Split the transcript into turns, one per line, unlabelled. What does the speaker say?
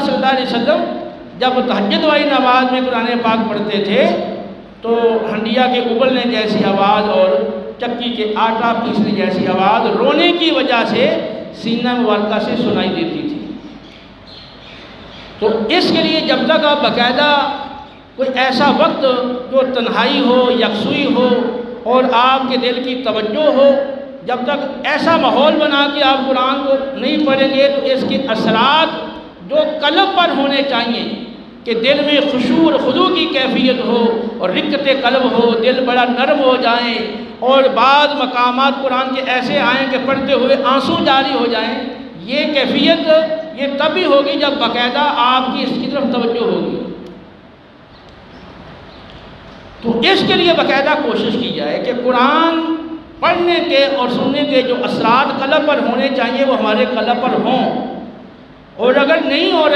صلی اللہ علیہ وسلم جب تہجد والی نماز میں قرآن پاک پڑھتے تھے تو ہنڈیا کے ابلنے جیسی آواز اور چکی کے آٹا پیسنے جیسی آواز رونے کی وجہ سے سینہ مبارکہ سے سنائی دیتی تھی۔ تو اس کے لیے جب تک آپ باقاعدہ کوئی ایسا وقت جو تنہائی ہو، یکسوئی ہو اور آپ کے دل کی توجہ ہو، جب تک ایسا ماحول بنا کے آپ قرآن کو نہیں پڑھیں گے تو اس کے اثرات جو قلب پر ہونے چاہیے کہ دل میں خشوع اور خضوع کی کیفیت ہو اور رقت قلب ہو، دل بڑا نرم ہو جائیں، اور بعض مقامات قرآن کے ایسے آئیں کہ پڑھتے ہوئے آنسو جاری ہو جائیں، یہ کیفیت یہ تبھی ہوگی جب باقاعدہ آپ کی اس کی طرف توجہ ہوگی۔ تو اس کے لیے باقاعدہ کوشش کی جائے کہ قرآن پڑھنے کے اور سننے کے جو اثرات قلب پر ہونے چاہیے وہ ہمارے قلب پر ہوں، اور اگر نہیں ہو رہے